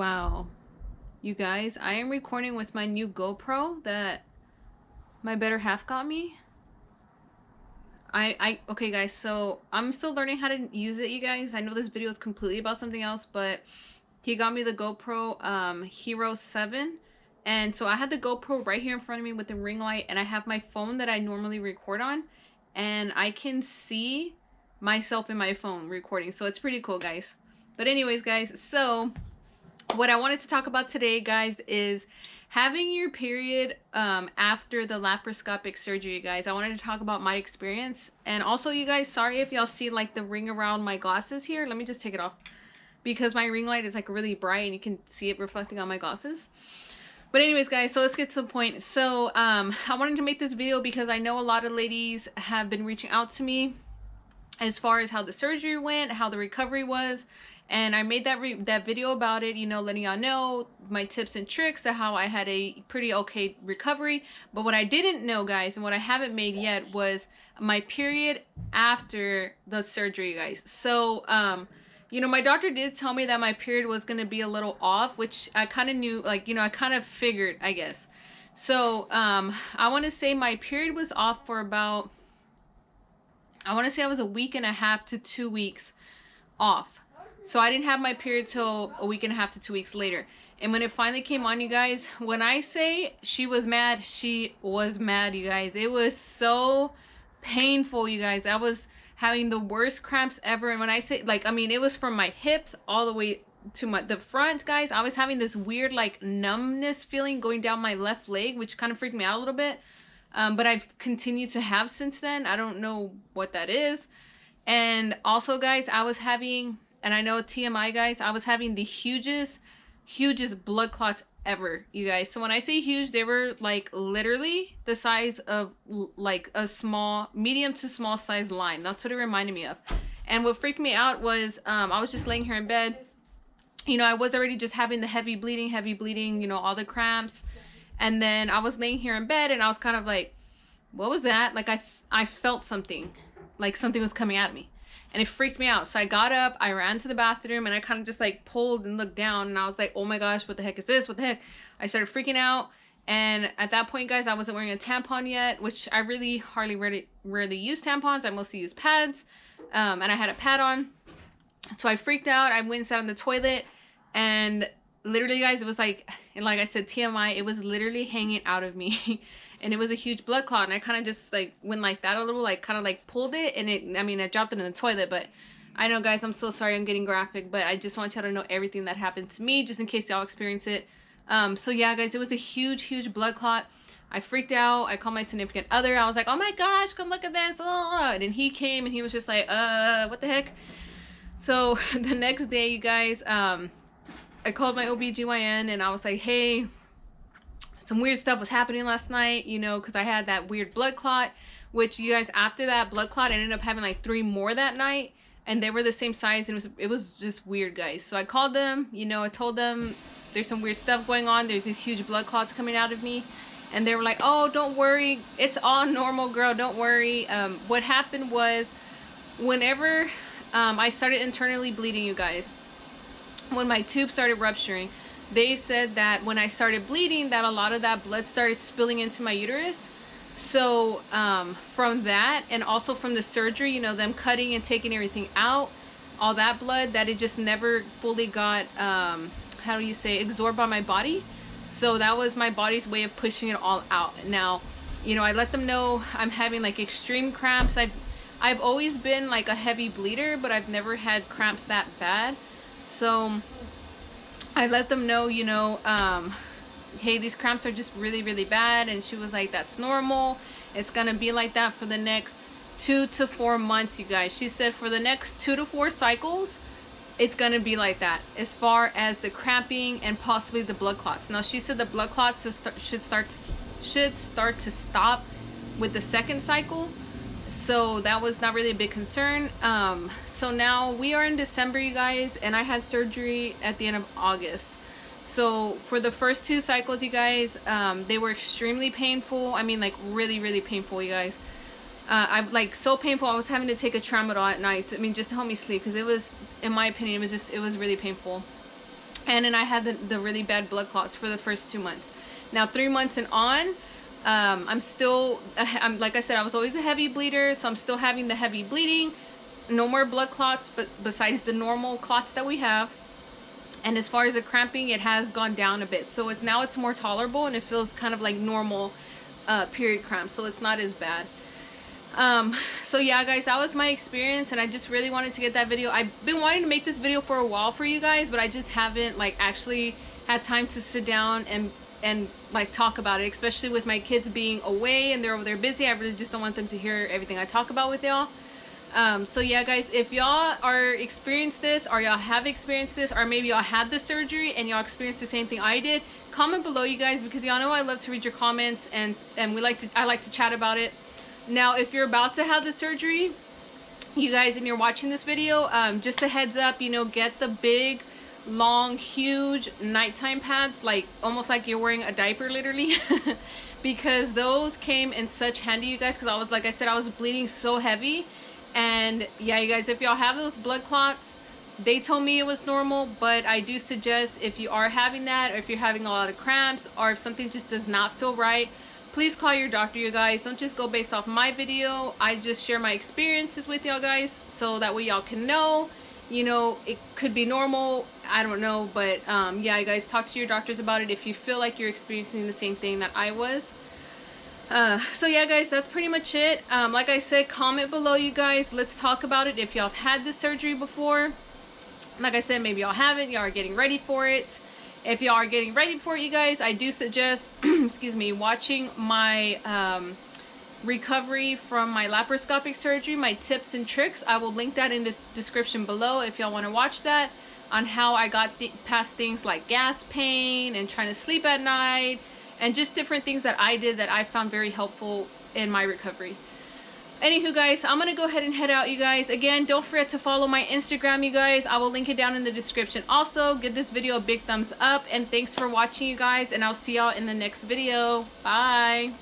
Wow. You guys, I am recording with my new GoPro that my better half got me. Okay guys, so I'm still learning how to use it, you guys. I know this video is completely about something else, but he got me the GoPro Hero 7. And so I had the GoPro right here in front of me with the ring light, and I have my phone that I normally record on, and I can see myself in my phone recording. So it's pretty cool, guys. But anyways, guys, so what I wanted to talk about today, guys, is having your period after the laparoscopic surgery, guys. I wanted to talk about my experience. And also, you guys, sorry if y'all see like the ring around my glasses here. Let me just take it off because my ring light is like really bright and you can see it reflecting on my glasses. But anyways, guys, so let's get to the point. So I wanted to make this video because I know a lot of ladies have been reaching out to me as far as how the surgery went, how the recovery was. And I made that video about it, you know, letting y'all know my tips and tricks of how I had a pretty okay recovery. But what I didn't know, guys, and what I haven't made yet was my period after the surgery, guys. So, you know, my doctor did tell me that my period was going to be a little off, which I kind of knew, like, you know, I kind of figured, I guess. So, I want to say my period was off for about, I want to say I was a week and a half to 2 weeks off. So I didn't have my period till a week and a half to 2 weeks later. And when it finally came on, you guys, when I say she was mad, you guys. It was so painful, you guys. I was having the worst cramps ever. And when I say, like, I mean, it was from my hips all the way to the front, guys. I was having this weird, like, numbness feeling going down my left leg, which kind of freaked me out a little bit. But I've continued to have since then. I don't know what that is. And also, guys, I was having... And I know TMI, guys, I was having the hugest blood clots ever, you guys. So when I say huge, they were like literally the size of like a small, medium to small size lime. That's what it reminded me of. And what freaked me out was I was just laying here in bed. You know, I was already just having the heavy bleeding, you know, all the cramps. And then I was laying here in bed and I was kind of like, what was that? Like I felt something, like something was coming at me. And it freaked me out. So I got up, I ran to the bathroom, and I kind of just like pulled and looked down. And I was like, oh my gosh, what the heck is this? What the heck? I started freaking out. And at that point, guys, I wasn't wearing a tampon yet, which I really rarely use tampons. I mostly use pads. And I had a pad on. So I freaked out. I went and sat on the toilet. And literally, guys, it was like, and like I said, TMI, it was literally hanging out of me. And it was a huge blood clot, and I kind of just like went like that a little, like kind of like pulled it, and I dropped it in the toilet. But I know, guys, I'm so sorry I'm getting graphic, but I just want y'all to know everything that happened to me, just in case y'all experience it. So yeah, guys, it was a huge blood clot. I freaked out. I called my significant other. I was like, oh my gosh, come look at this. And then he came, and he was just like, what the heck? So the next day, you guys, I called my OBGYN, and I was like, hey, some weird stuff was happening last night, you know, because I had that weird blood clot, which, you guys, after that blood clot, I ended up having like 3 more that night, and they were the same size, and it was just weird, guys. So I called them, you know, I told them there's some weird stuff going on, there's these huge blood clots coming out of me, and they were like, oh, don't worry, it's all normal, girl, don't worry. What happened was, whenever I started internally bleeding, you guys, when my tube started rupturing, they said that when I started bleeding, that a lot of that blood started spilling into my uterus. So from that, and also from the surgery, you know, them cutting and taking everything out, all that blood, that it just never fully got, how do you say, absorbed by my body. So that was my body's way of pushing it all out. Now, you know, I let them know I'm having like extreme cramps. I've always been like a heavy bleeder, but I've never had cramps that bad. So I let them know, you know, hey, these cramps are just really bad. And she was like, that's normal. It's gonna be like that for the next 2 to 4 months, you guys. She said for the next 2 to 4 cycles, it's gonna be like that as far as the cramping and possibly the blood clots. Now, she said the blood clots should start to stop with the 2nd cycle. So that was not really a big concern. So now we are in December, you guys, and I had surgery at the end of August. So for the first 2 cycles, you guys, they were extremely painful. I mean, like really painful, you guys. I'm like so painful. I was having to take a tramadol at night. I mean, just to help me sleep, because it was, in my opinion, it was really painful. And then I had the really bad blood clots for the first 2 months. Now 3 months and on, I'm like I said, I was always a heavy bleeder, so I'm still having the heavy bleeding. No more blood clots, but besides the normal clots that we have. And as far as the cramping, it has gone down a bit. So now it's more tolerable, and it feels kind of like normal period cramps, so it's not as bad. So yeah guys, that was my experience, and I just really wanted to get that video. I've been wanting to make this video for a while for you guys, but I just haven't like actually had time to sit down and like talk about it, especially with my kids being away and they're over there busy. I really just don't want them to hear everything I talk about with y'all. So yeah guys, if y'all are experienced this, or y'all have experienced this, or maybe y'all had the surgery and y'all experienced the same thing I did, comment below, you guys, because y'all know I love to read your comments, and I like to chat about it. Now if you're about to have the surgery, you guys, and you're watching this video, just a heads up, you know, get the big long huge nighttime pads, like almost like you're wearing a diaper literally. Because those came in such handy, you guys, because I was, like I said, I was bleeding so heavy. And yeah, you guys, if y'all have those blood clots, they told me it was normal, but I do suggest if you are having that, or if you're having a lot of cramps, or if something just does not feel right, please call your doctor, you guys. Don't just go based off my video. I just share my experiences with y'all guys, so that way y'all can know, you know, it could be normal, I don't know, but yeah, you guys, talk to your doctors about it if you feel like you're experiencing the same thing that I was. So yeah guys, that's pretty much it. Like I said, comment below, you guys. Let's talk about it if y'all have had this surgery before. Like I said, maybe y'all haven't, y'all are getting ready for it. If y'all are getting ready for it, you guys, I do suggest excuse me, watching my recovery from my laparoscopic surgery, my tips and tricks. I will link that in the description below if y'all want to watch that, on how I got past things like gas pain and trying to sleep at night, and just different things that I did that I found very helpful in my recovery. Anywho guys, I'm gonna go ahead and head out, you guys. Again, don't forget to follow my Instagram, you guys. I will link it down in the description. Also, give this video a big thumbs up, and thanks for watching, you guys, and I'll see y'all in the next video. Bye.